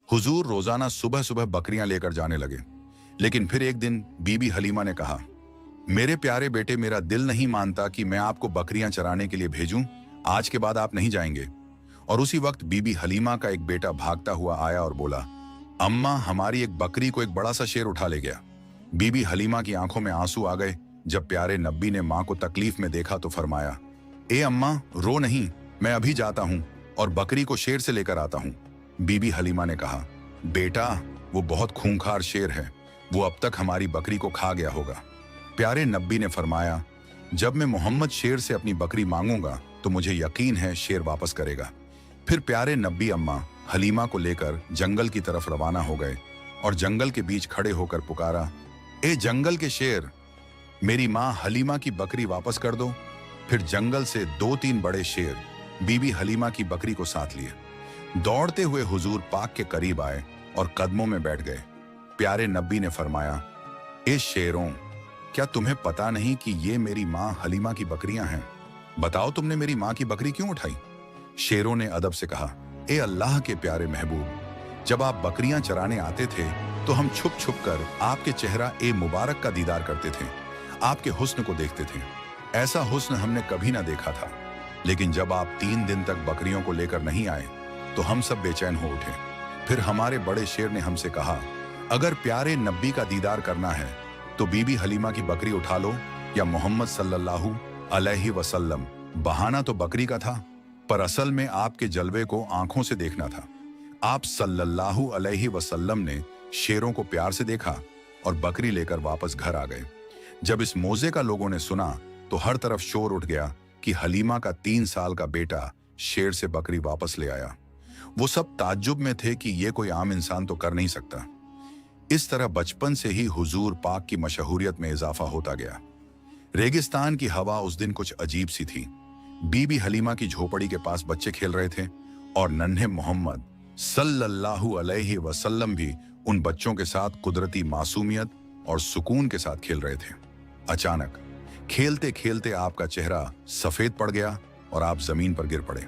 हुजूर रोजाना सुबह सुबह बकरियां लेकर जाने लगे। लेकिन फिर एक दिन बीबी हलीमा ने कहा, मेरे प्यारे बेटे, मेरा दिल नहीं मानता कि मैं आपको बकरियां चराने के लिए भेजूं। आज के बाद आप नहीं जाएंगे। और उसी वक्त बीबी हलीमा का एक बेटा भागता हुआ आया और बोला, अम्मा, हमारी एक बकरी को एक बड़ा सा शेर उठा ले गया। बीबी हलीमा की आंखों में आंसू आ गए। जब प्यारे नब्बी ने मां को तकलीफ में देखा तो फरमाया, ए अम्मा, रो नहीं, मैं अभी जाता हूं और बकरी को शेर से लेकर आता हूं। बीबी हलीमा ने कहा, बेटा, वो बहुत खूंखार शेर है, वो अब तक हमारी बकरी को खा गया होगा। प्यारे नब्बी ने फरमाया, जब मैं मोहम्मद शेर से अपनी बकरी मांगूंगा तो मुझे यकीन है शेर वापस करेगा। फिर प्यारे नब्बी अम्मा हलीमा को लेकर जंगल की तरफ रवाना हो गए और जंगल के बीच खड़े होकर पुकारा, ए जंगल के शेर, मेरी मां हलीमा की बकरी वापस कर दो। फिर जंगल से 2-3 बड़े शेर बीबी हलीमा की बकरी को साथ लिए दौड़ते हुए हुजूर पाक के करीब आए और कदमों में बैठ गए। प्यारे नब्बी ने फरमाया, ए शेरों, क्या तुम्हें पता नहीं कि ये मेरी मां हलीमा की बकरियां हैं? बताओ, तुमने मेरी मां की बकरी क्यों उठाई? शेरों ने अदब से कहा, ए अल्लाह के प्यारे महबूब, जब आप बकरियां चराने आते थे तो हम छुप छुप कर आपके चेहरा ए मुबारक का दीदार करते थे, आपके हुस्न को देखते थे। ऐसा हुस्न हमने कभी ना देखा था। लेकिन जब आप 3 दिन तक बकरियों को लेकर नहीं आए तो हम सब बेचैन हो उठे। फिर हमारे बड़े शेर ने हमसे कहा, अगर प्यारे नब्बी का दीदार करना है तो बीबी हलीमा की बकरी उठा लो या मोहम्मद सल्लल्लाहु अलैहि वसल्लम। बहाना तो बकरी का था, पर असल में आपके जलवे को आंखों से देखना था। आप सल्लल्लाहु अलैहि वसल्लम ने शेरों को प्यार से देखा और बकरी लेकर वापस घर आ गए। जब इस मौजे का लोगों ने सुना तो हर तरफ शोर उठ गया कि हलीमा का 3 साल का बेटा शेर से बकरी वापस ले आया। वो सब ताज्जुब में थे कि ये कोई आम इंसान तो कर नहीं सकता। इस तरह बचपन से ही हुजूर पाक की मशहूरियत में इजाफा होता गया। रेगिस्तान की हवा उस दिन कुछ अजीब सी थी। बीबी हलीमा की झोपड़ी के पास बच्चे खेल रहे थे और नन्हे मोहम्मद सल्लल्लाहु अलैहि वसल्लम भी उन बच्चों के साथ कुदरती मासूमियत और सुकून के साथ खेल रहे थे। अचानक खेलते खेलते आपका चेहरा सफेद पड़ गया और आप जमीन पर गिर पड़े।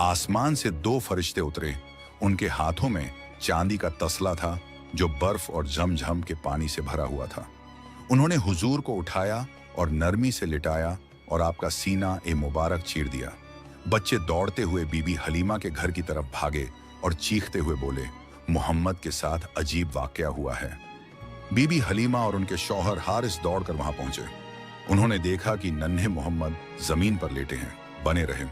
आसमान से 2 फरिश्ते उतरे। उनके हाथों में चांदी का तसला था जो बर्फ और झमझम के पानी से भरा हुआ था। उन्होंने हुजूर को उठाया और नरमी से लिटाया और आपका सीना ए मुबारक चीर दिया। बच्चे दौड़ते हुए बीबी हलीमा के घर की तरफ भागे और चीखते हुए बोले, मोहम्मद के साथ अजीब वाकया हुआ है। बीबी हलीमा और उनके शौहर हारिस दौड़कर वहां पहुंचे। उन्होंने देखा कि नन्हे मोहम्मद जमीन पर लेटे हैं। बने रहे।